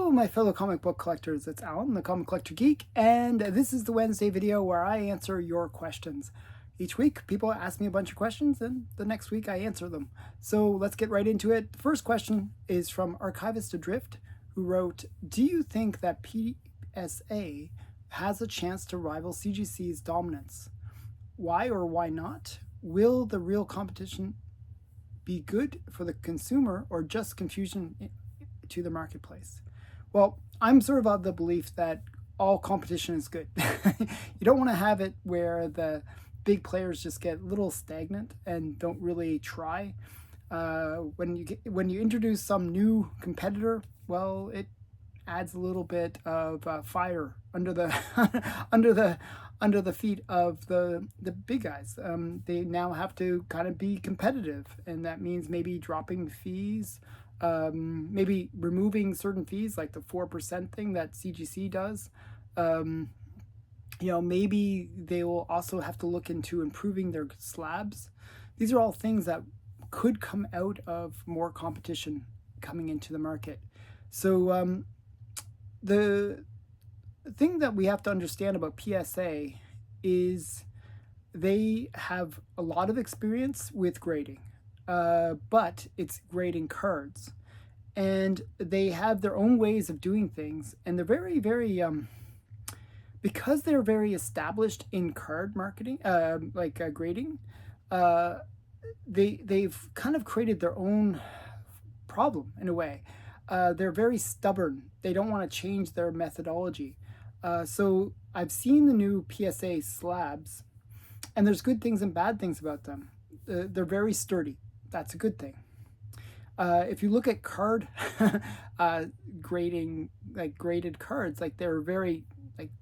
Hello, my fellow comic book collectors. It's Alan, the Comic Collector Geek, and this is the Wednesday video where I answer your questions. Each week, people ask me a bunch of questions, and the next week I answer them. So let's get right into it. The first question is from Archivist Adrift, who wrote, do you think that PSA has a chance to rival CGC's dominance? Why or why not? Will the real competition be good for the consumer or just confusion to the marketplace? Well, I'm sort of the belief that all competition is good. You don't want to have it where the big players just get a little stagnant and don't really try. When you introduce some new competitor, well, it adds a little bit of fire under the under the feet of the big guys. They now have to kind of be competitive, and that means maybe dropping fees, maybe removing certain fees like the 4% thing that CGC does. Maybe they will also have to look into improving their slabs. These are all things that could come out of more competition coming into the market. So the thing that we have to understand about PSA is they have a lot of experience with grading, but it's grading cards, and they have their own ways of doing things, and they're very, very because they're very established in card marketing, grading. They've kind of created their own problem in a way. They're very stubborn. They don't want to change their methodology. So I've seen the new PSA slabs, and there's good things and bad things about them. They're very sturdy. That's a good thing. If you look at card grading, like graded cards, like they're very,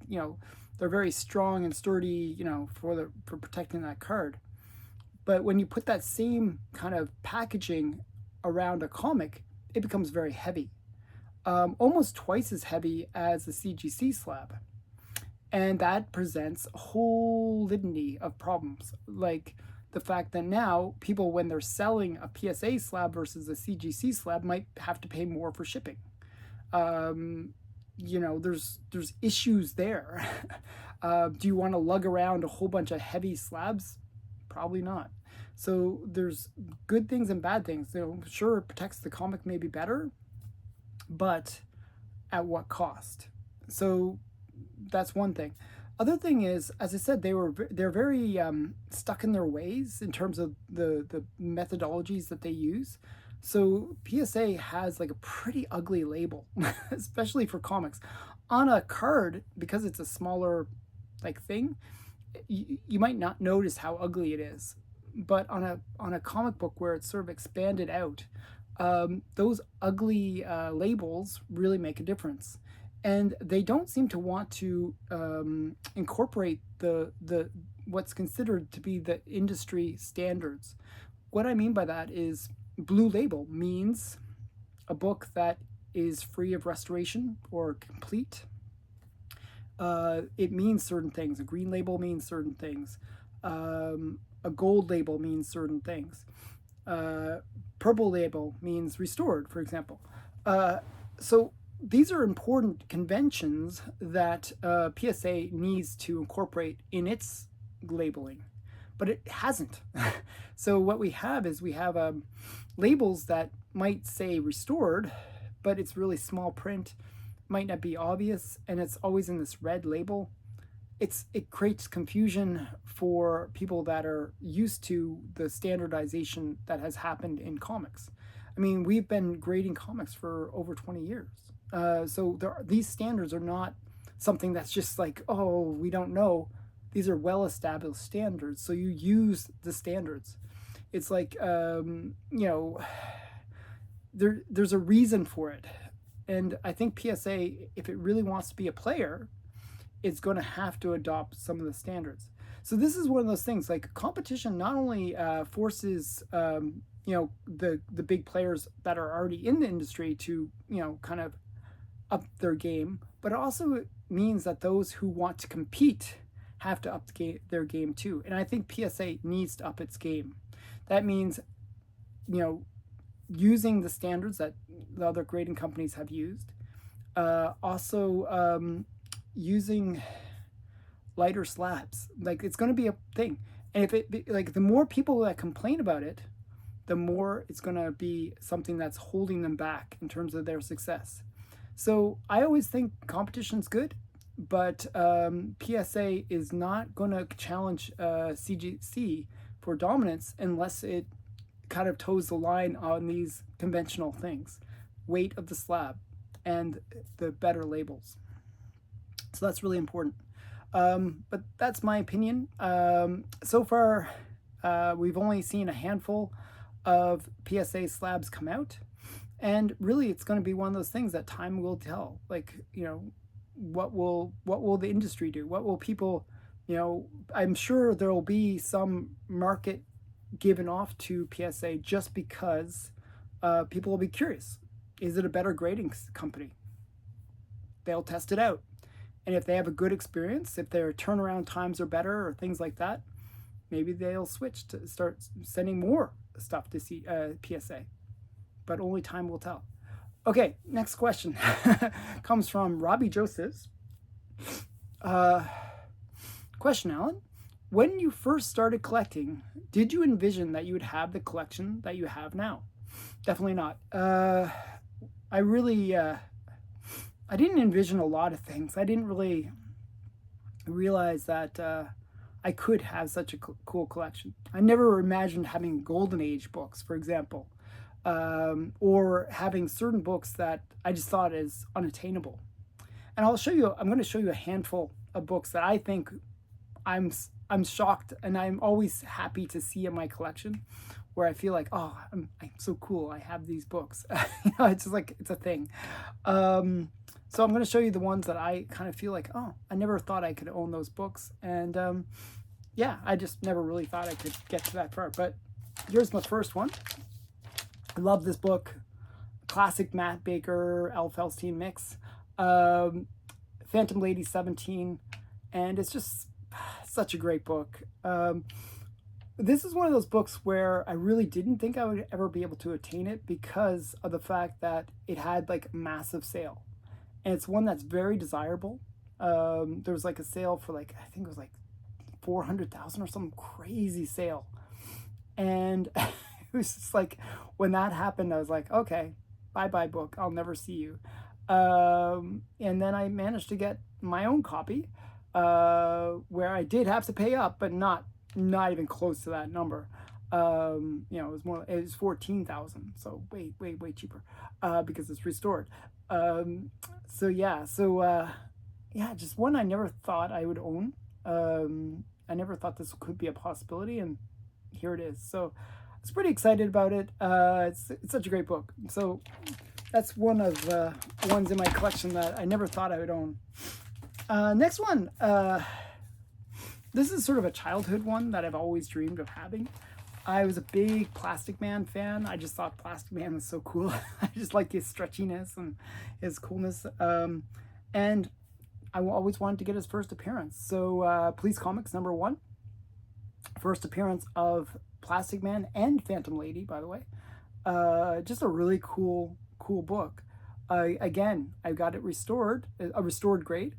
they're very strong and sturdy, for protecting that card. But when you put that same kind of packaging around a comic, it becomes very heavy, almost twice as heavy as the CGC slab. And that presents a whole litany of problems, like the fact that now people, when they're selling a PSA slab versus a CGC slab, might have to pay more for shipping. There's issues there. Do you want to lug around a whole bunch of heavy slabs? Probably not. So there's good things and bad things. Sure, it protects the comic maybe better, but at what cost? So that's one thing. Other thing is, as I said, they're very stuck in their ways in terms of the methodologies that they use. So PSA has like a pretty ugly label, especially for comics. On a card, because it's a smaller thing, you might not notice how ugly it is. But on a comic book where it's sort of expanded out, those ugly labels really make a difference. And they don't seem to want to incorporate the what's considered to be the industry standards. What I mean by that is, blue label means a book that is free of restoration or complete. It means certain things. A green label means certain things. A gold label means certain things. Purple label means restored, for example. So these are important conventions that PSA needs to incorporate in its labeling, but it hasn't. So what we have is labels that might say restored, but it's really small print, might not be obvious, and it's always in this red label. It creates confusion for people that are used to the standardization that has happened in comics. I mean, we've been grading comics for over 20 years. So these standards are not something that's just like, oh, we don't know. These are well-established standards, so you use the standards. It's like, there's a reason for it. And I think PSA, if it really wants to be a player, it's going to have to adopt some of the standards. So this is one of those things, like competition not only forces, the big players that are already in the industry to, kind of up their game, but it also means that those who want to compete have to up their game too. And I think PSA needs to up its game. That means, using the standards that the other grading companies have used, Also, using lighter slabs. Like, it's going to be a thing. And if like, the more people that complain about it, the more it's going to be something that's holding them back in terms of their success. So I always think competition's good, but PSA is not going to challenge CGC for dominance unless it kind of toes the line on these conventional things, weight of the slab and the better labels. So that's really important. But that's my opinion. So far, we've only seen a handful of PSA slabs come out, and really it's going to be one of those things that time will tell. Like, what will the industry do? What will people, I'm sure there will be some market given off to PSA just because people will be curious. Is it a better grading company? They'll test it out. And if they have a good experience, if their turnaround times are better or things like that, maybe they'll switch to start sending more stuff to PSA. But only time will tell. Okay, next question comes from Robbie Josephs. Question, Alan. When you first started collecting, did you envision that you would have the collection that you have now? Definitely not. I really... I didn't envision a lot of things. I didn't really realize that I could have such a cool collection. I never imagined having Golden Age books, for example, or having certain books that I just thought is unattainable. And I'm going to show you a handful of books that I think I'm shocked and I'm always happy to see in my collection, where I feel like, oh, I'm so cool. I have these books. It's just like, it's a thing. So I'm going to show you the ones that I kind of feel like, oh, I never thought I could own those books. And yeah, I just never really thought I could get to that far. But here's my first one. I love this book. Classic Matt Baker, L. Felstein mix. Phantom Lady 17. And it's just such a great book. This is one of those books where I really didn't think I would ever be able to attain it because of the fact that it had like massive sale. And it's one that's very desirable. There was like a sale for like, I think it was like 400,000 or some crazy sale. And it was just like, when that happened, I was like, okay, bye-bye book. I'll never see you. And then I managed to get my own copy, where I did have to pay up, but not even close to that number. It was 14,000, so way cheaper, because it's restored. Just one I never thought I would own. I never thought this could be a possibility, and here it is. So I was pretty excited about it. It's such a great book. So that's one of the ones in my collection that I never thought I would own. Next one. This is sort of a childhood one that I've always dreamed of having. I was a big Plastic Man fan. I just thought Plastic Man was so cool. I just like his stretchiness and his coolness. And I always wanted to get his first appearance. So Police Comics #1. First appearance of Plastic Man and Phantom Lady, by the way. Just a really cool book. Again, I got it restored, a restored grade,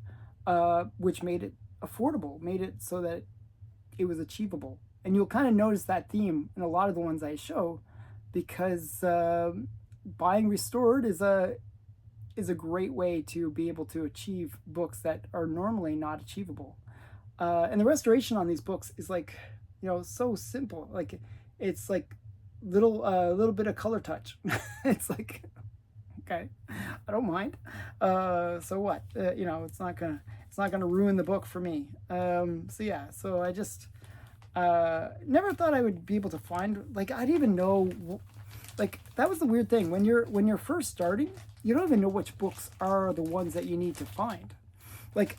which made it affordable, made it so that it was achievable. And you'll kind of notice that theme in a lot of the ones I show, because buying restored is a great way to be able to achieve books that are normally not achievable. And the restoration on these books is like, so simple. Like, it's like little bit of color touch. It's like, okay, I don't mind. So what? It's not gonna ruin the book for me. So I just never thought I would be able to find, like, I didn't even know, like, that was the weird thing. When you're first starting, you don't even know which books are the ones that you need to find. Like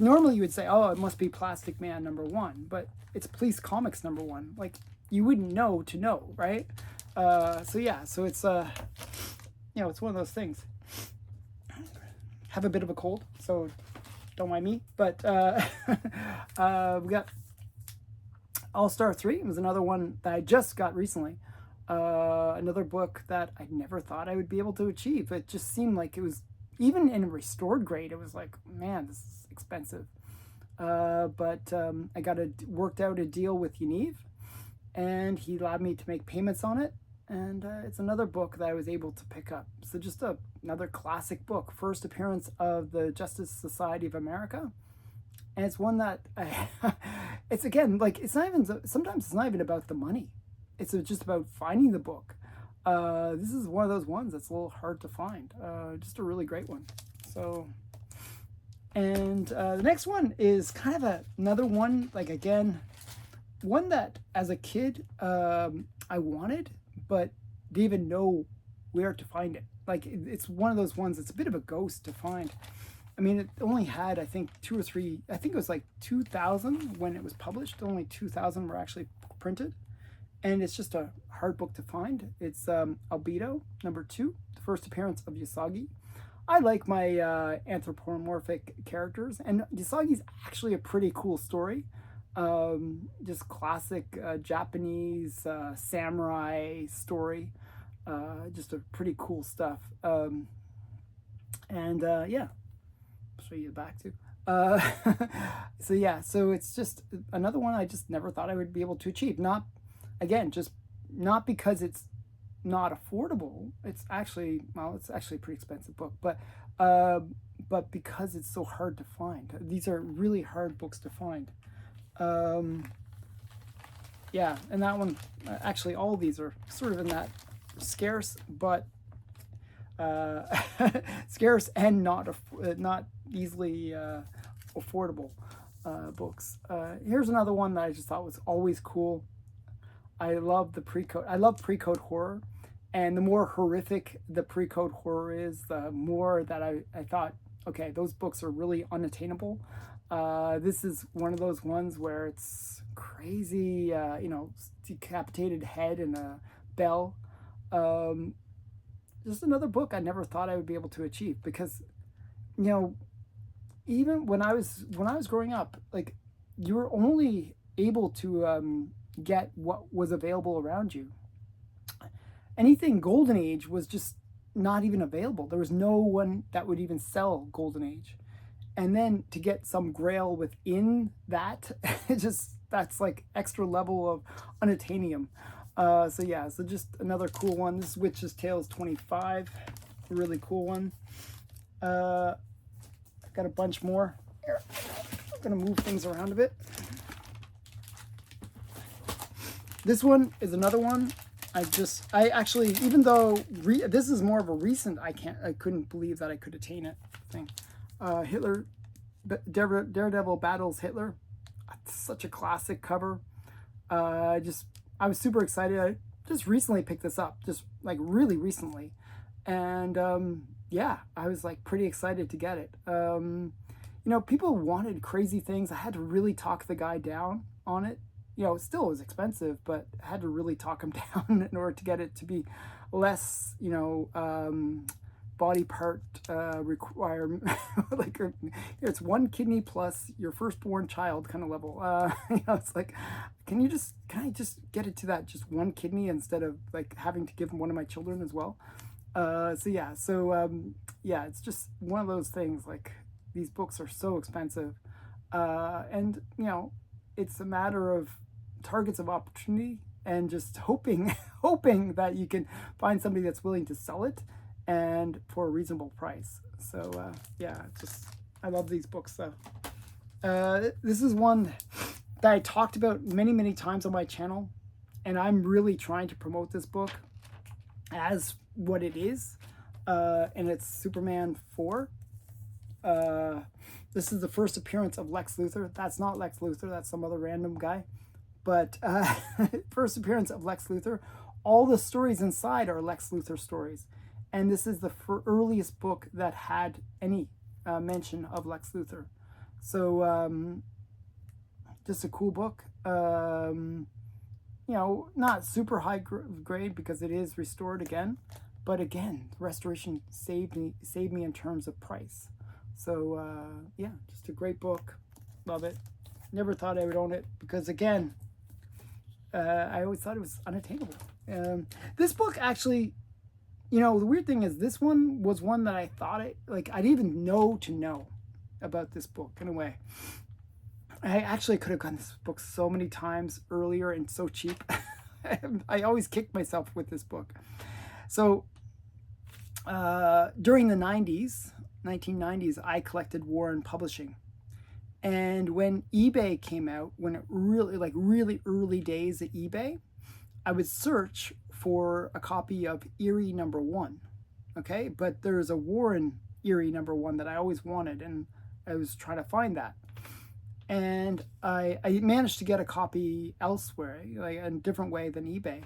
normally you would say, oh, it must be Plastic Man #1, but it's Police Comics #1. Like, you wouldn't know to know, right? So it's it's one of those things. Have a bit of a cold, so don't mind me. But we got All-Star 3. It was another one that I just got recently. Another book that I never thought I would be able to achieve. It just seemed like it was, even in a restored grade, it was like, man, this is expensive. But I worked out a deal with Yaniv, and he allowed me to make payments on it. And it's another book that I was able to pick up. So just another classic book, first appearance of the Justice Society of America. And it's one that, it's again, like, it's not even, sometimes it's not even about the money. It's just about finding the book. This is one of those ones that's a little hard to find. Just a really great one. So, and the next one is kind of another one, like, again, one that as a kid I wanted, but didn't even know where to find it. Like, it's one of those ones, it's a bit of a ghost to find. I mean, it only had, I think, 2 or 3, I think it was like 2,000 when it was published. Only 2,000 were actually printed. And it's just a hard book to find. It's Albedo, #2, the first appearance of Usagi. I like my anthropomorphic characters, and Usagi's actually a pretty cool story. Just classic Japanese samurai story. Just a pretty cool stuff. Yeah, I'll show you the back too. So yeah, so it's just another one I just never thought I would be able to achieve. Again, just not because it's not affordable. It's actually, well, it's actually a pretty expensive book, but because it's so hard to find. These are really hard books to find. Yeah, and that one, actually all of these are sort of in that scarce, but scarce and not easily affordable books. Here's another one that I just thought was always cool. I love the pre-code. I love pre-code horror, and the more horrific the pre-code horror is, the more that I thought, okay, those books are really unattainable. This is one of those ones where it's crazy, decapitated head and a bell. Just another book I never thought I would be able to achieve, because, even when I was growing up, like, you were only able to get what was available around you. Anything Golden Age was just not even available. There was no one that would even sell Golden Age. And then to get some Grail within that, that's like extra level of unattainium. So yeah, so just another cool one. This is Witch's Tales 25, a really cool one. I've got a bunch more. Here, I'm gonna move things around a bit. This one is another one. I actually, even though this is more of a recent, I couldn't believe that I could attain it thing. Hitler, Daredevil Battles Hitler. Such a classic cover. I was super excited. I just recently picked this up, just like really recently. And yeah, I was like pretty excited to get it. People wanted crazy things. I had to really talk the guy down on it. It still was expensive, but I had to really talk him down in order to get it to be less, body part requirement. Like, it's 1 kidney plus your firstborn child kind of level. It's like, can I just get it to that just 1 kidney instead of like having to give one of my children as well? Yeah, it's just one of those things. Like, these books are so expensive, and it's a matter of targets of opportunity and just hoping that you can find somebody that's willing to sell it and for a reasonable price. So yeah, I love these books though. This is one that I talked about many times on my channel, and I'm really trying to promote this book as what it is, and it's Superman 4. This is the first appearance of Lex Luthor. That's not Lex Luthor, that's some other random guy. But first appearance of Lex Luthor. All the stories inside are Lex Luthor stories. And this is the earliest book that had any mention of Lex Luthor. So just a cool book. Not super high grade because it is restored again. But again, restoration saved me in terms of price. So yeah, just a great book. Love it. Never thought I would own it because, again, I always thought it was unattainable. This book actually, the weird thing is this one was one that I thought I didn't even know about this book in a way. I actually could have gotten this book so many times earlier and so cheap. I always kick myself with this book. So during the 1990s, I collected Warren Publishing. And when eBay came out, when it really early days at eBay, I would search for a copy of Erie #1. Okay, but there's a Warren Erie #1 that I always wanted, and I was trying to find that. And I managed to get a copy elsewhere, like in a different way than eBay.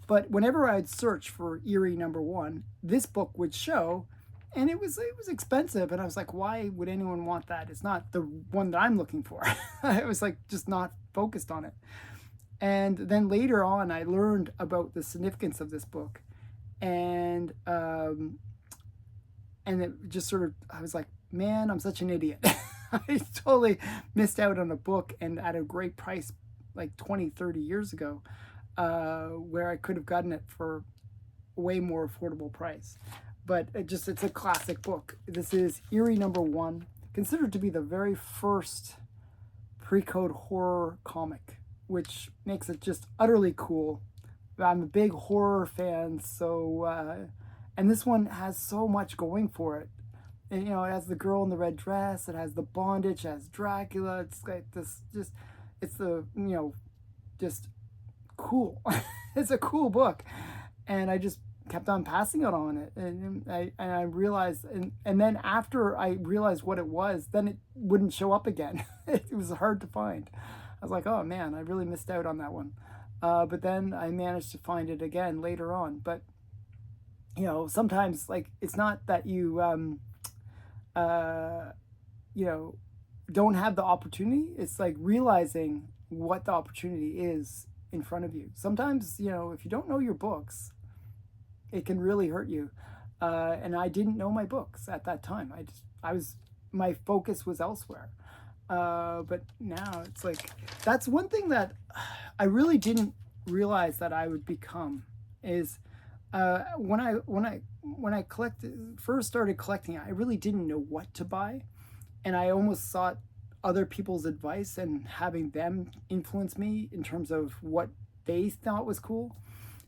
But whenever I'd search for Erie #1, this book would show, and it was expensive. And I was like, why would anyone want that? It's not the one that I'm looking for. I was like, just not focused on it. And then later on, I learned about the significance of this book, and it just sort of, I was like, man, I'm such an idiot. I totally missed out on a book, and at a great price, like 20, 30 years ago, where I could have gotten it for a way more affordable price. But it's a classic book. This is Erie #1, considered to be the very first pre-code horror comic, which makes it just utterly cool. I'm a big horror fan, so and this one has so much going for it. And, it has the girl in the red dress, it has the bondage, it has Dracula. It's like this, it's just cool. It's a cool book, and I just kept on passing it on it, and I realized, and then after I realized what it was, then it wouldn't show up again. It was hard to find. I was like, oh man, I really missed out on that one. But then I managed to find it again later on. But sometimes, like, it's not that you don't have the opportunity. It's like realizing what the opportunity is in front of you. Sometimes, if you don't know your books, it can really hurt you. And I didn't know my books at that time. My focus was elsewhere. But now it's like, that's one thing that I really didn't realize that I would become is, when I first started collecting, I really didn't know what to buy, and I almost sought other people's advice and having them influence me in terms of what they thought was cool,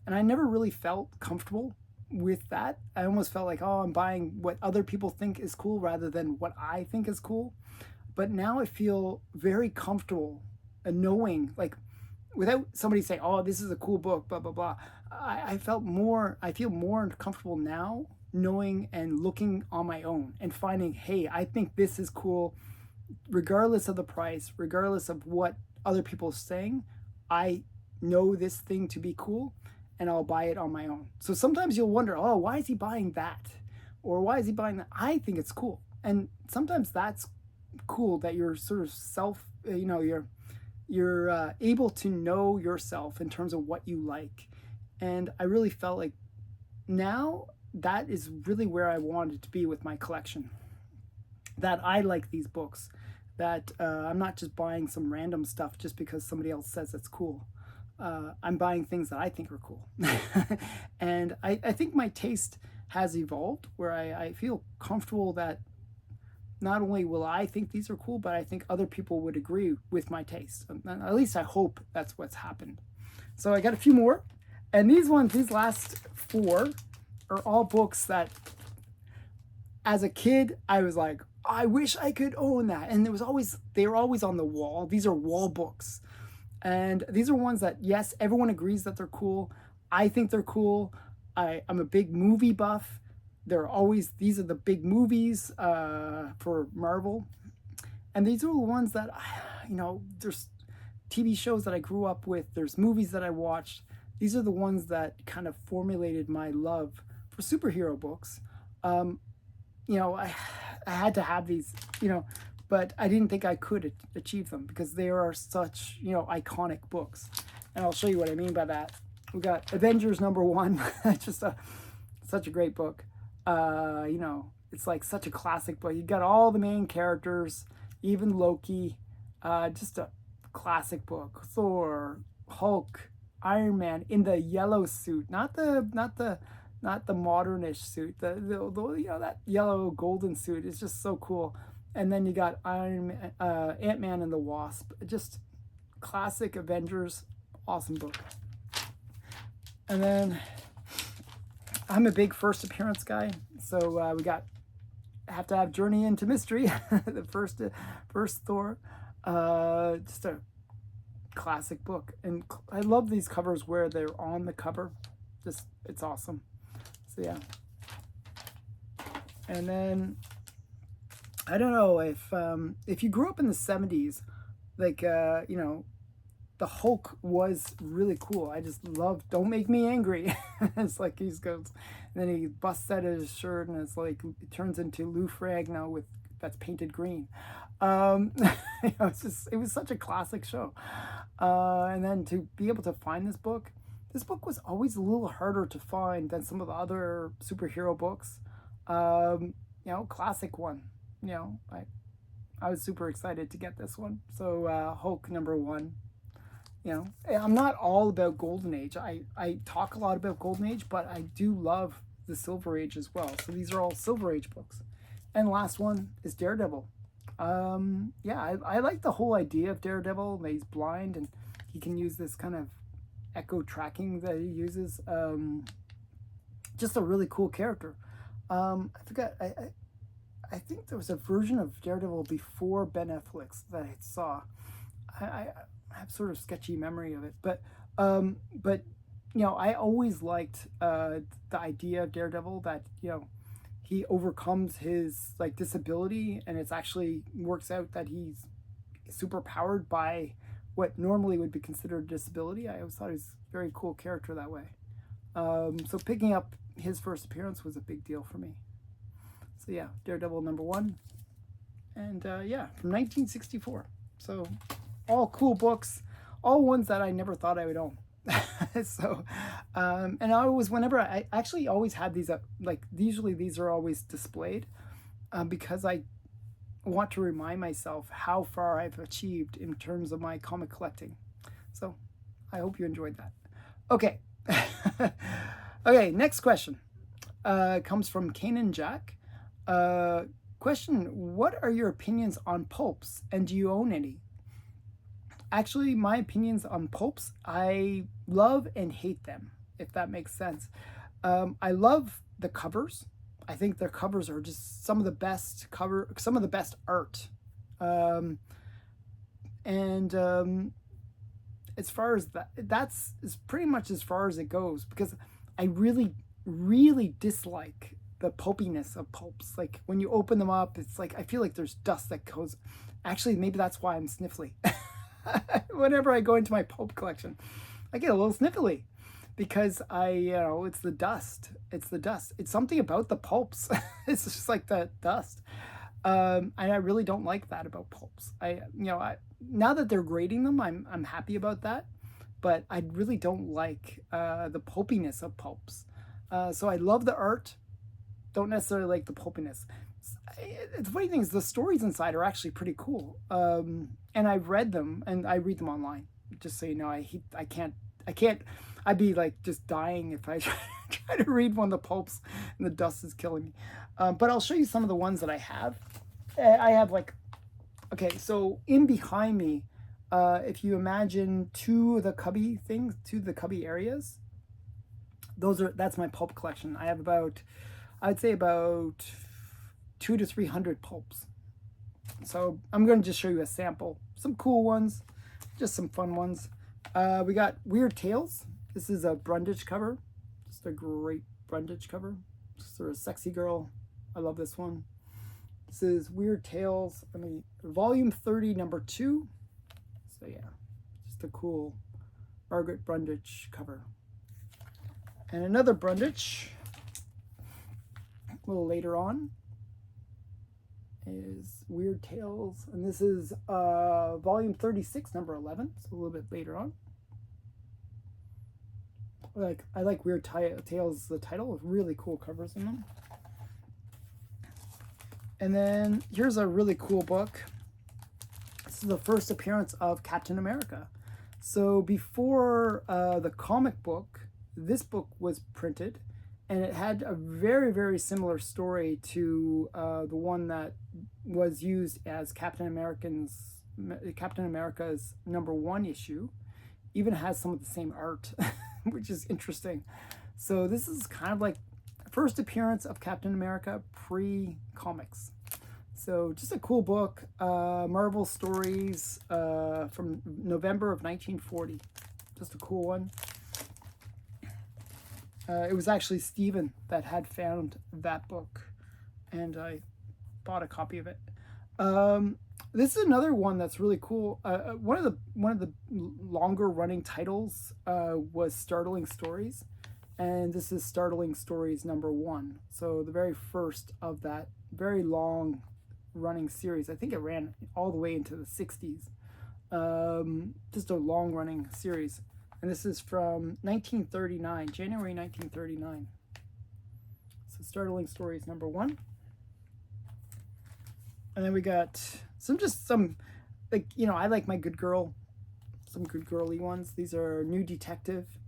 and I never really felt comfortable with that. I almost felt like, oh, I'm buying what other people think is cool rather than what I think is cool. But now I feel very comfortable knowing, like, without somebody saying, oh, this is a cool book, blah, blah, blah. I feel more comfortable now knowing and looking on my own and finding, hey, I think this is cool, regardless of the price, regardless of what other people are saying. I know this thing to be cool, and I'll buy it on my own. So sometimes you'll wonder, oh, why is he buying that? Or why is he buying that? I think it's cool. And sometimes that's cool, that you're sort of you're able to know yourself in terms of what you like. And I really felt like now that is really where I wanted to be with my collection. That I like these books, that I'm not just buying some random stuff just because somebody else says it's cool. I'm buying things that I think are cool. And I think my taste has evolved, where I feel comfortable that not only will I think these are cool, but I think other people would agree with my taste. At least I hope that's what's happened. So I got a few more. And these last 4 are all books that, as a kid, I was like, I wish I could own that. And they were always on the wall. These are wall books. And these are ones that, yes, everyone agrees that they're cool. I think they're cool. I'm a big movie buff. These are the big movies for Marvel. And these are the ones that, there's TV shows that I grew up with. There's movies that I watched. These are the ones that kind of formulated my love for superhero books. I had to have these, but I didn't think I could achieve them because they are such, iconic books. And I'll show you what I mean by that. We got Avengers #1, just such a great book. It's like such a classic book. You got all the main characters, even Loki, just a classic book. Thor, Hulk, Iron Man in the yellow suit, not the modernish suit, the you know, that yellow golden suit is just so cool. And then you got Ant-Man and the Wasp, just classic Avengers, awesome book. And then I'm a big first appearance guy, so we have to have Journey into Mystery, the first Thor, just a classic book. And I love these covers where they're on the cover, just it's awesome. So yeah. And then I don't know if you grew up in the 70s, like you know, the Hulk was really cool. I just love Don't Make Me Angry. It's like he goes, and then he busts out his shirt, and it's like it turns into Lou Ferrigno that's painted green. You know, it was such a classic show. And then to be able to find this book was always a little harder to find than some of the other superhero books. You know, classic one. You know, I was super excited to get this one. So Hulk #1. You know, I'm not all about Golden Age. I talk a lot about Golden Age, but I do love the Silver Age as well. So these are all Silver Age books. And last one is Daredevil. Yeah, I like the whole idea of Daredevil. That he's blind and he can use this kind of echo tracking that he uses. Just a really cool character. I forgot. I think there was a version of Daredevil before Ben Affleck's that I saw. I have sort of sketchy memory of it, but you know, I always liked the idea of Daredevil, that, you know, he overcomes his like disability, and it's actually works out that he's super powered by what normally would be considered a disability. I always thought he was a very cool character that way. So picking up his first appearance was a big deal for me. So yeah, Daredevil #1, and yeah, from 1964. So all cool books, all ones that I never thought I would own. So, and I always, whenever I actually always had these up, like usually these are always displayed, because I want to remind myself how far I've achieved in terms of my comic collecting. So I hope you enjoyed that. Okay. Okay, next question comes from Kanan Jack. Question: what are your opinions on pulps, and do you own any? Actually, my opinions on pulps, I love and hate them, if that makes sense. I love the covers. I think their covers are just some of the best art. As far as that's pretty much as far as it goes, because I really, really dislike the pulpiness of pulps. Like when you open them up, it's like I feel like there's dust that goes. Actually, maybe that's why I'm sniffly. Whenever I go into my pulp collection, I get a little sniffly because you know, it's the dust. It's the dust. It's something about the pulps. It's just like the dust. And I really don't like that about pulps. Now that they're grading them, I'm happy about that, but I really don't like the pulpiness of pulps. So I love the art, don't necessarily like the pulpiness. The funny thing is the stories inside are actually pretty cool. And I've read them, and I read them online. Just so you know, I can't. I'd be like just dying if I try to read one of the pulps, and the dust is killing me. But I'll show you some of the ones that I have. I have like, okay, so in behind me, if you imagine two of the cubby areas, that's my pulp collection. I have I'd say about 200 to 300 pulps. So I'm going to just show you a sample. Some cool ones, just some fun ones. We got Weird Tales. This is a Brundage cover. Just a great Brundage cover. Sort of sexy girl. I love this one. This is Weird Tales. Volume 30, #2. So yeah, just a cool Margaret Brundage cover. And another Brundage, a little later on, is Weird Tales, and this is volume 36, #11, so a little bit later on. I like Weird Tales, the title, with really cool covers in them. And then here's a really cool book. This is the first appearance of Captain America. So before the comic book, this book was printed, and it had a very, very similar story to the one that was used as Captain America's #1 issue. Even has some of the same art, which is interesting. So this is kind of like first appearance of Captain America pre-comics. So just a cool book, Marvel Stories from November of 1940. Just a cool one. It was actually Steven that had found that book, and I bought a copy of it. This is another one that's really cool. One of the longer running titles was Startling Stories, and this is Startling Stories #1. So the very first of that very long running series. I think it ran all the way into the 60s. Just a long running series. And this is from 1939, January 1939. So Startling Stories #1. And then we got some like, you know, I like my good girl, some good girly ones. These are New Detective.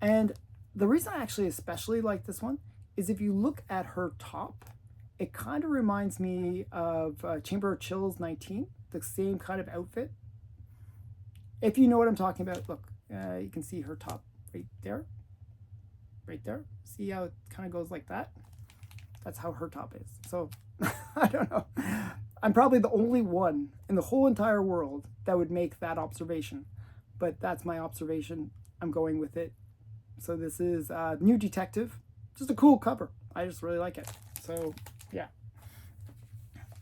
And the reason I actually especially like this one is if you look at her top, it kind of reminds me of Chamber of Chills 19, the same kind of outfit. If you know what I'm talking about, look, you can see her top right there. Right there. See how it kind of goes like that? That's how her top is. So, I don't know. I'm probably the only one in the whole entire world that would make that observation. But that's my observation. I'm going with it. So this is New Detective. Just a cool cover. I just really like it. So, yeah.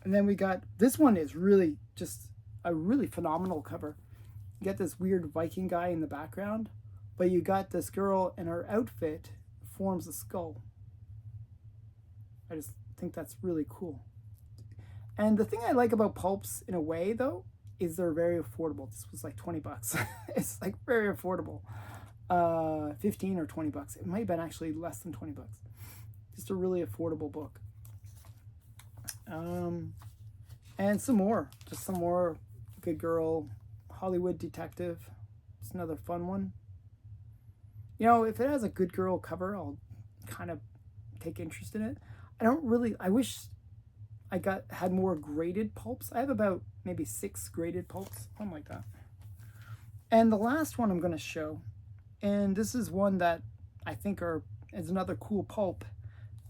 And then we got, this one is really just a really phenomenal cover. You get this weird Viking guy in the background, but you got this girl and her outfit forms a skull. I just think that's really cool. And the thing I like about pulps in a way though, is they're very affordable. This was like 20 bucks. It's like very affordable. 15 or 20 bucks. It might have been actually less than 20 bucks. Just a really affordable book. And some more, just some more good girl, Hollywood detective. It's another fun one. You know, if it has a good girl cover, I'll kind of take interest in it. I wish I had more graded pulps. I have about maybe 6 graded pulps, something like that. And the last one I'm going to show, and this is one that I think is another cool pulp,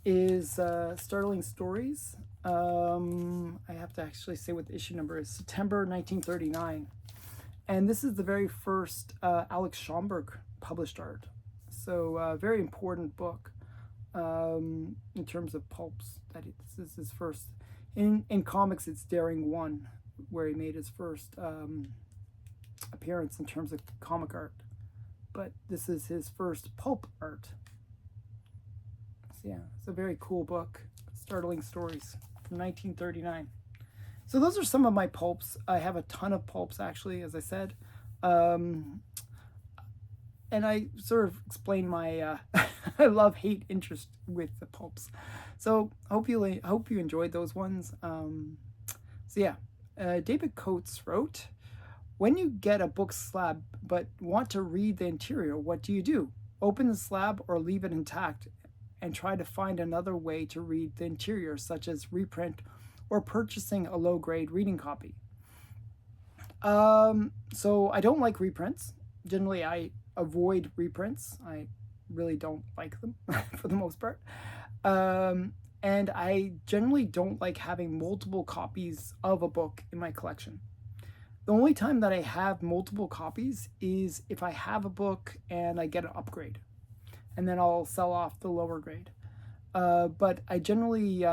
is Startling Stories. I have to actually say what the issue number is. September 1939. And this is the very first Alex Schomburg published art. So very important book in terms of pulps. This is his first. In comics, it's Daring One, where he made his first appearance in terms of comic art. But this is his first pulp art. So yeah, it's a very cool book. Startling Stories from 1939. So those are some of my pulps. I have a ton of pulps, actually, as I said. And I sort of explained my I love-hate interest with the pulps. So hope you enjoyed those ones. So yeah, David Coates wrote, when you get a book slab but want to read the interior, what do? Open the slab or leave it intact and try to find another way to read the interior, such as reprint or purchasing a low-grade reading copy. So I don't like reprints. Generally, I avoid reprints. I really don't like them for the most part. And I generally don't like having multiple copies of a book in my collection. The only time that I have multiple copies is if I have a book and I get an upgrade, and then I'll sell off the lower grade. But I generally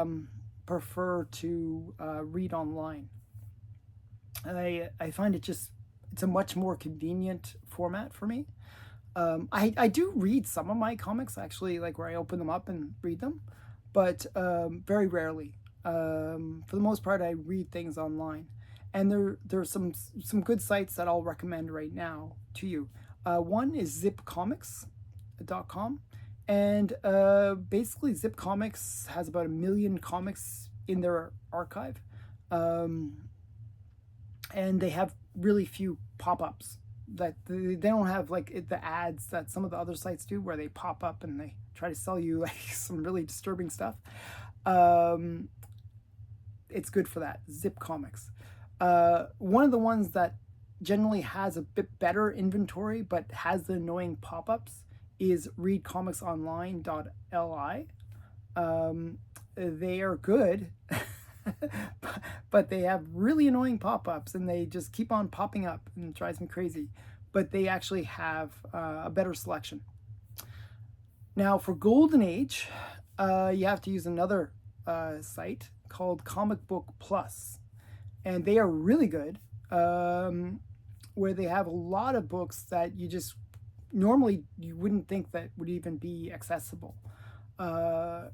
prefer to read online. I find it's a much more convenient format for me. I do read some of my comics, actually, like where I open them up and read them, but very rarely. For the most part, I read things online. And there's some good sites that I'll recommend right now to you. One is zipcomics.com. And basically, Zip Comics has about 1 million comics in their archive. And they have really few pop-ups. that they don't have like the ads that some of the other sites do, where they pop up and they try to sell you like some really disturbing stuff. It's good for that. Zip Comics. One of the ones that generally has a bit better inventory but has the annoying pop-ups is readcomicsonline.li. They are good, but they have really annoying pop-ups and they just keep on popping up and it drives me crazy. But they actually have a better selection. Now for Golden Age, you have to use another site called Comic Book Plus, and they are really good, where they have a lot of books that you just normally you wouldn't think that would even be accessible. So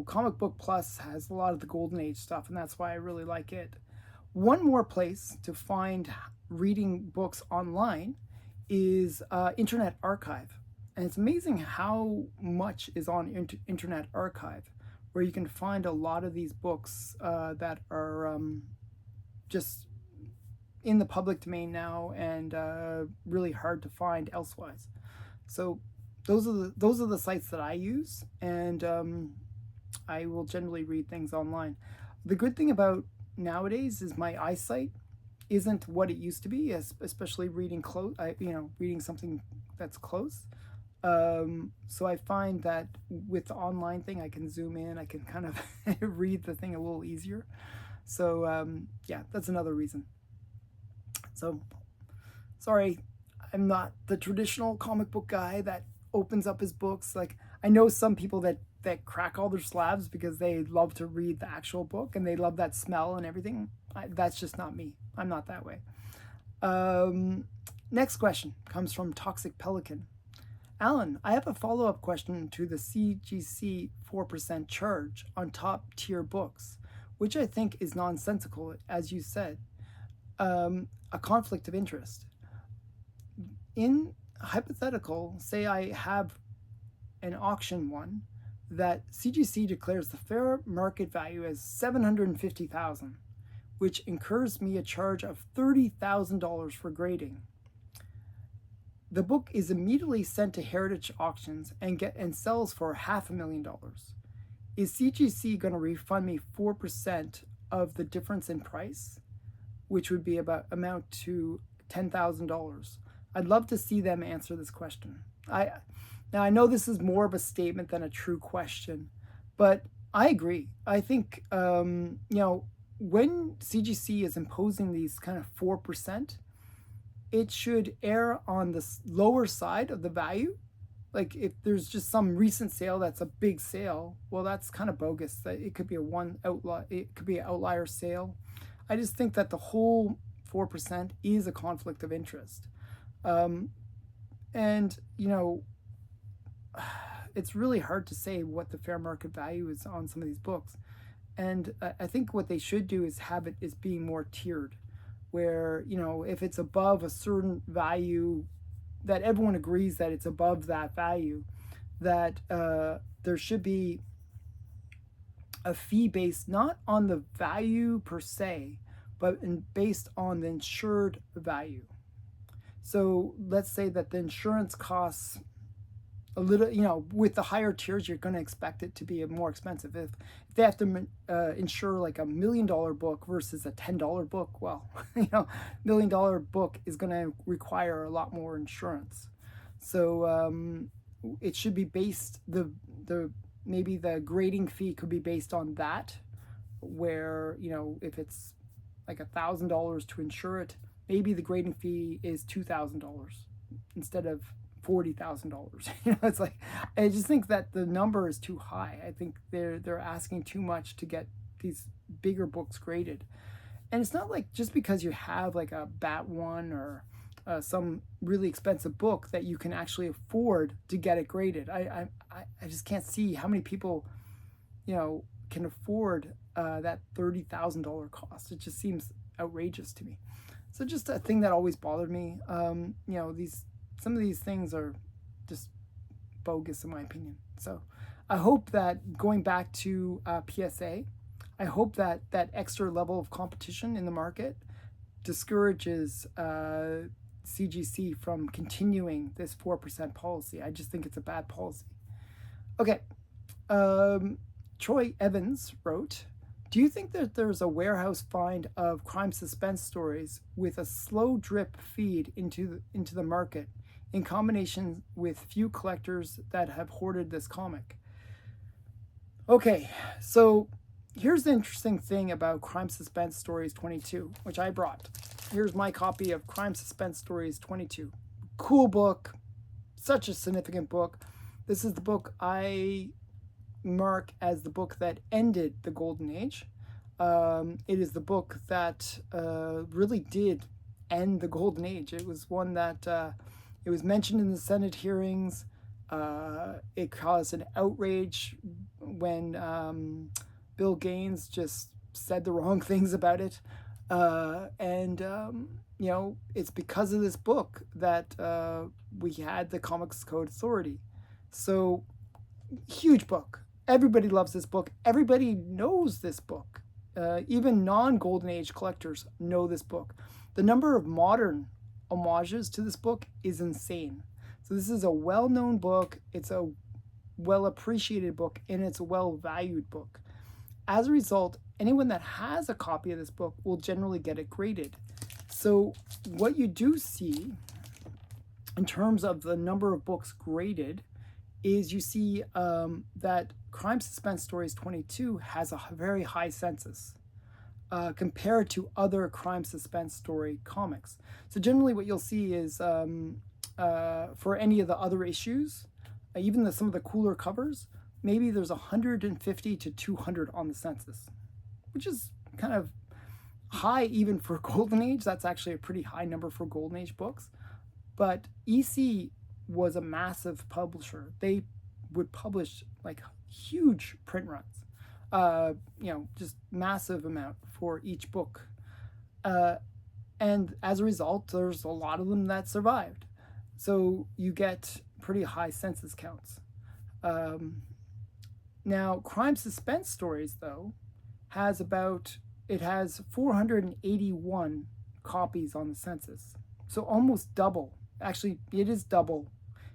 Comic Book Plus has a lot of the Golden Age stuff, and that's why I really like it. One more place to find reading books online is Internet Archive. And it's amazing how much is on Internet Archive, where you can find a lot of these books that are just in the public domain now and really hard to find elsewise. So those are the sites that I use, and I will generally read things online. The good thing about nowadays is my eyesight isn't what it used to be, especially reading reading something that's close. So I find that with the online thing, I can zoom in, I can kind of read the thing a little easier. So yeah, that's another reason. So sorry, I'm not the traditional comic book guy that opens up his books. Like, I know some people that crack all their slabs because they love to read the actual book and they love that smell and everything. That's just not me. I'm not that way. Next question comes from Toxic Pelican. Alan, I have a follow-up question to the CGC 4% charge on top tier books, which I think is nonsensical, as you said, a conflict of interest. In hypothetical, say I have an auction one that CGC declares the fair market value as $750,000, which incurs me a charge of $30,000 for grading. The book is immediately sent to Heritage Auctions and sells for $500,000. Is CGC going to refund me 4% of the difference in price, which would be amount to $10,000? I'd love to see them answer this question. Now I know this is more of a statement than a true question, but I agree. I think when CGC is imposing these kind of 4%, it should err on the lower side of the value. Like, if there's just some recent sale that's a big sale, well, that's kind of bogus. It could be it could be an outlier sale. I just think that the whole 4% is a conflict of interest. And it's really hard to say what the fair market value is on some of these books. And I think what they should do is have it as being more tiered, where, if it's above a certain value that everyone agrees that it's above that value, that there should be a fee based not on the value per se, but based on the insured value. So let's say that the insurance costs a little, with the higher tiers, you're going to expect it to be more expensive. If they have to insure like $1 million book versus a $10 book, well, $1 million book is going to require a lot more insurance. So it should be based, maybe the grading fee could be based on that, where, if it's like $1,000 to insure it, maybe the grading fee is $2,000 instead of $40,000. It's like, I just think that the number is too high. I think they're asking too much to get these bigger books graded. And it's not like just because you have like a Bat One or some really expensive book that you can actually afford to get it graded. I just can't see how many people, can afford that $30,000 cost. It just seems outrageous to me. So just a thing that always bothered me. Some of these things are just bogus in my opinion. So I hope that, going back to PSA, I hope that that extra level of competition in the market discourages CGC from continuing this 4% policy. I just think it's a bad policy. Okay, Troy Evans wrote, do you think that there's a warehouse find of crime suspense stories with a slow drip feed into the market in combination with few collectors that have hoarded this comic? Okay, so here's the interesting thing about Crime Suspense Stories 22, which I brought. Here's my copy of Crime Suspense Stories 22. Cool book, such a significant book. This is the book I mark as the book that ended the Golden Age. It is the book that really did end the Golden Age. It was one that it was mentioned in the Senate hearings. It caused an outrage when Bill Gaines just said the wrong things about it. You know, it's because of this book that we had the Comics Code Authority. So, huge book. Everybody loves this book. Everybody knows this book. Even non-Golden Age collectors know this book. The number of modern homages to this book is insane. So this is a well-known book. It's a well-appreciated book, and it's a well-valued book. As a result, anyone that has a copy of this book will generally get it graded. So what you do see in terms of the number of books graded is you see that Crime Suspense Stories 22 has a very high census compared to other crime suspense story comics. So generally what you'll see is for any of the other issues, even some of the cooler covers, maybe there's 150 to 200 on the census, which is kind of high even for Golden Age. That's actually a pretty high number for Golden Age books. But EC was a massive publisher. They would publish like huge print runs, you know, just massive amount for each book. And as a result, there's a lot of them that survived. So you get pretty high census counts. Now, Crime Suspense Stories, though, has 481 copies on the census. So almost double. Actually, it is double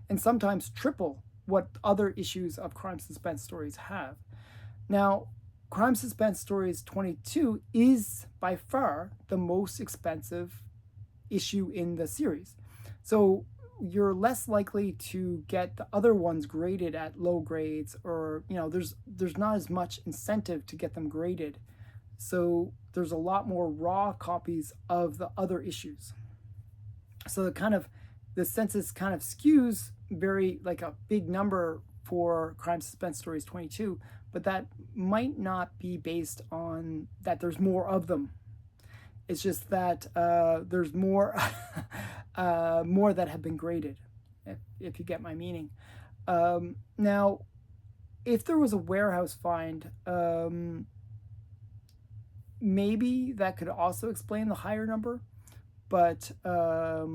and sometimes triple what other issues of Crime Suspense Stories have. Now, Crime Suspense Stories 22 is by far the most expensive issue in the series. So you're less likely to get the other ones graded at low grades, or, you know, there's not as much incentive to get them graded. So there's a lot more raw copies of the other issues. So the census kind of skews very like a big number for Crime Suspense Stories 22, but that might not be based on that there's more of them. It's just that there's more more that have been graded, if you get my meaning. Now, if there was a warehouse find, maybe that could also explain the higher number, but for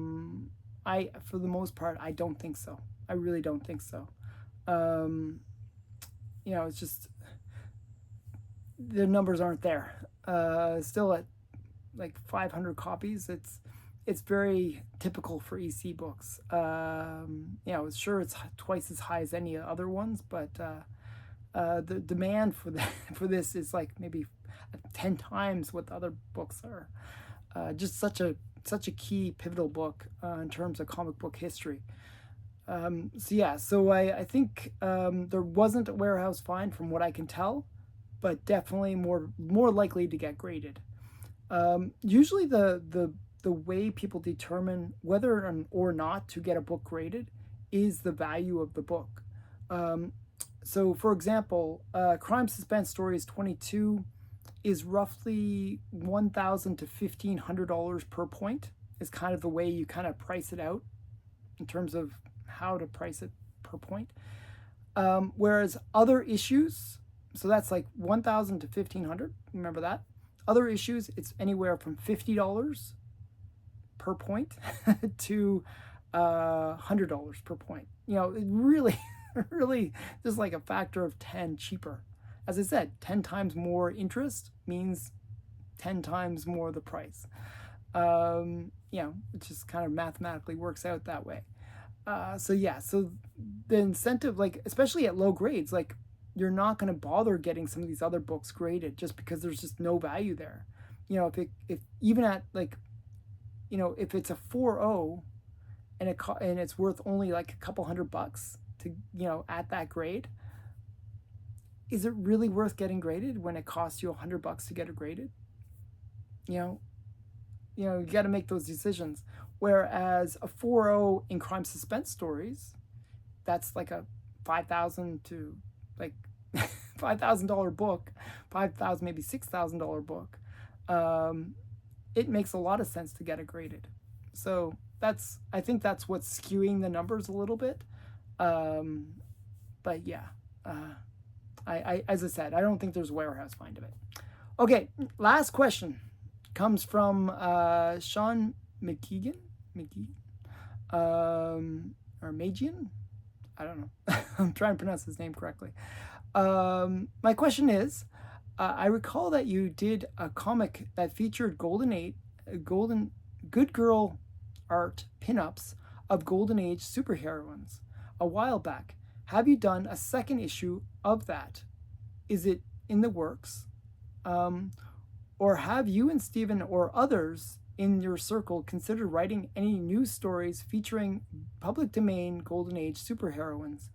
the most part, I don't think so. I really don't think so. You know, it's just the numbers aren't there. Still at like 500 copies, it's very typical for EC books. You know, sure, it's twice as high as any other ones, but the demand for this is like maybe 10 times what the other books are. Just such a key pivotal book in terms of comic book history. So I think there wasn't a warehouse find from what I can tell, but definitely more likely to get graded. Usually the way people determine whether or not to get a book graded is the value of the book. So for example, Crime Suspense Stories 22 is roughly $1,000 to $1,500 per point, is kind of the way you kind of price it out in terms of how to price it per point. Whereas other issues, so that's like $1,000 to $1,500, remember that? Other issues, it's anywhere from $50 per point to $100 per point. You know, it really, really just like a factor of 10 cheaper. As I said, 10 times more interest means 10 times more the price. You know, it just kind of mathematically works out that way. So yeah, so the incentive, like especially at low grades, like you're not going to bother getting some of these other books graded just because there's just no value there. You know, if even at like, you know, if it's a 4.0 and it's worth only like a couple $100 to, you know, at that grade, is it really worth getting graded when it costs you $100 to get it graded? You know, you got to make those decisions. Whereas a 4.0 in crime suspense stories, that's like a 5,000 to like $5,000 book, 5,000 maybe $6,000 book. It makes a lot of sense to get it graded. So I think that's what's skewing the numbers a little bit. But yeah, I as I said, I don't think there's a warehouse find of it. Okay, last question comes from Sean McKeegan, or Magian. I don't know. I'm trying to pronounce his name correctly. My question is, I recall that you did a comic that featured good girl art pinups of Golden Age superheroines a while back. Have you done a second issue of that? Is it in the works? Or have you and Stephen or others in your circle considered writing any new stories featuring public domain Golden Age superheroines,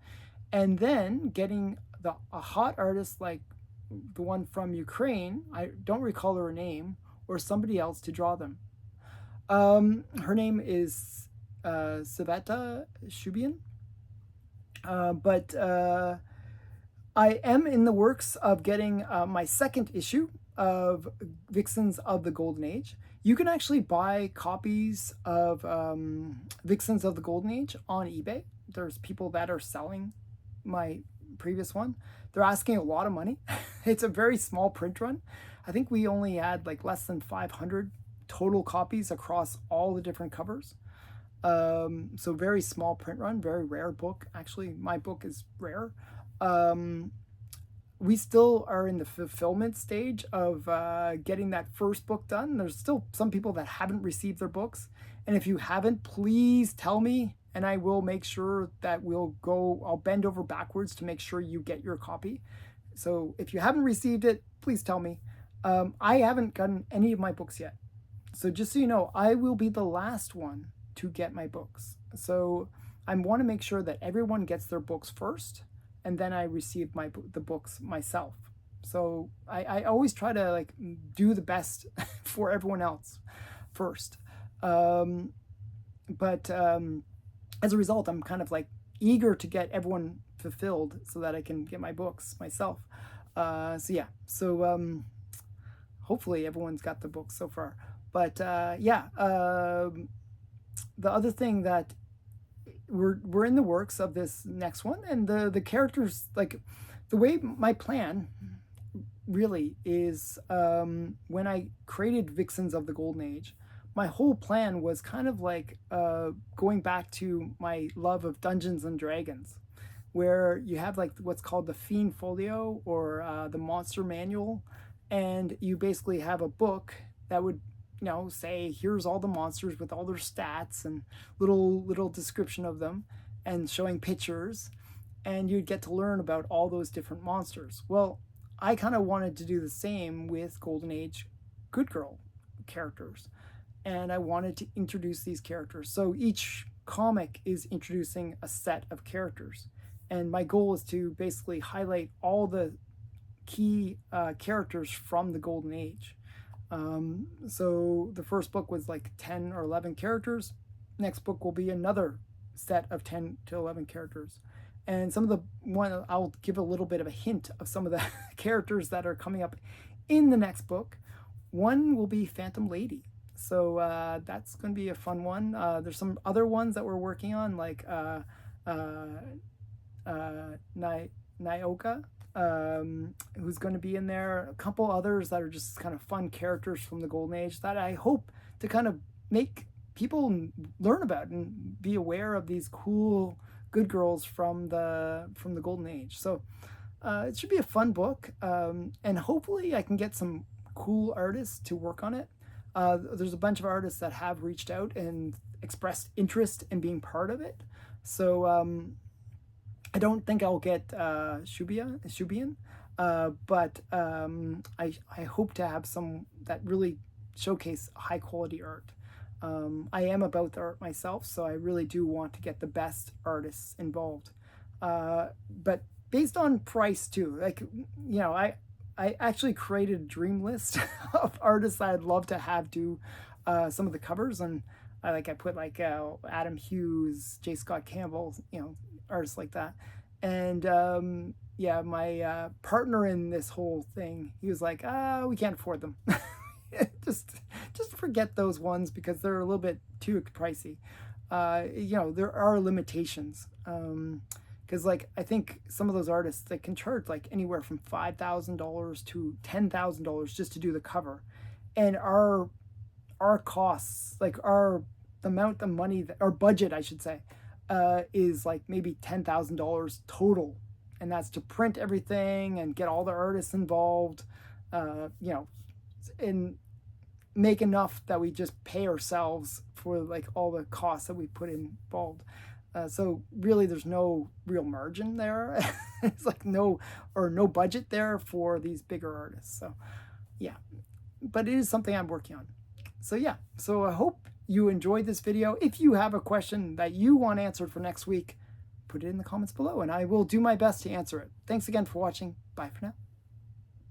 and then getting a hot artist like the one from Ukraine, I don't recall her name, or somebody else to draw them? Her name is Saveta Shubian. But I am in the works of getting my second issue of Vixens of the Golden Age. You can actually buy copies of Vixens of the Golden Age on eBay. There's people that are selling my previous one. They're asking a lot of money. It's a very small print run. I think we only had like less than 500 total copies across all the different covers. So very small print run, very rare book. Actually, my book is rare. We still are in the fulfillment stage of getting that first book done. There's still some people that haven't received their books. And if you haven't, please tell me, and I will make sure that I'll bend over backwards to make sure you get your copy. So if you haven't received it, please tell me. I haven't gotten any of my books yet. So just so you know, I will be the last one to get my books. So I want to make sure that everyone gets their books first, and then I receive the books myself. So I always try to like do the best for everyone else first. But as a result, I'm kind of like eager to get everyone fulfilled so that I can get my books myself. So yeah, so hopefully everyone's got the books so far. But yeah, the other thing that we're in the works of this next one, and the characters, like the way my plan really is, when I created Vixens of the Golden Age, my whole plan was kind of like going back to my love of Dungeons and Dragons, where you have like what's called the Fiend Folio, or the Monster Manual, and you basically have a book that would, you know, say here's all the monsters with all their stats and little description of them, and showing pictures, and you'd get to learn about all those different monsters. Well, I kind of wanted to do the same with Golden Age good girl characters, and I wanted to introduce these characters. So each comic is introducing a set of characters, and my goal is to basically highlight all the key characters from the Golden Age. So the first book was like 10 or 11 characters. Next book will be another set of 10 to 11 characters. And some of the one, I'll give a little bit of a hint of some of the characters that are coming up in the next book. One will be Phantom Lady. So that's going to be a fun one. There's some other ones that we're working on, like Nyoka, who's going to be in there. A couple others that are just kind of fun characters from the Golden Age that I hope to kind of make people learn about and be aware of these cool good girls from the Golden Age. So it should be a fun book, and hopefully I can get some cool artists to work on it. There's a bunch of artists that have reached out and expressed interest in being part of it. So I don't think I'll get Shubian, but I hope to have some that really showcase high quality art. I am about the art myself, so I really do want to get the best artists involved. But based on price too, like, I actually created a dream list of artists I'd love to have do some of the covers, and I put like Adam Hughes, J. Scott Campbell, artists like that. And yeah, my partner in this whole thing, he was like, we can't afford them. just forget those ones because they're a little bit too pricey. There are limitations. Because I think some of those artists, they can charge like anywhere from $5,000 to $10,000 just to do the cover, and our costs, like the amount of money that our budget, I should say, is like maybe $10,000 total, and that's to print everything and get all the artists involved, and make enough that we just pay ourselves for like all the costs that we put involved. So really there's no real margin there. It's like no budget there for these bigger artists. So yeah, but it is something I'm working on. So yeah, so I hope you enjoyed this video. If you have a question that you want answered for next week, put it in the comments below and I will do my best to answer it. Thanks again for watching. Bye for now.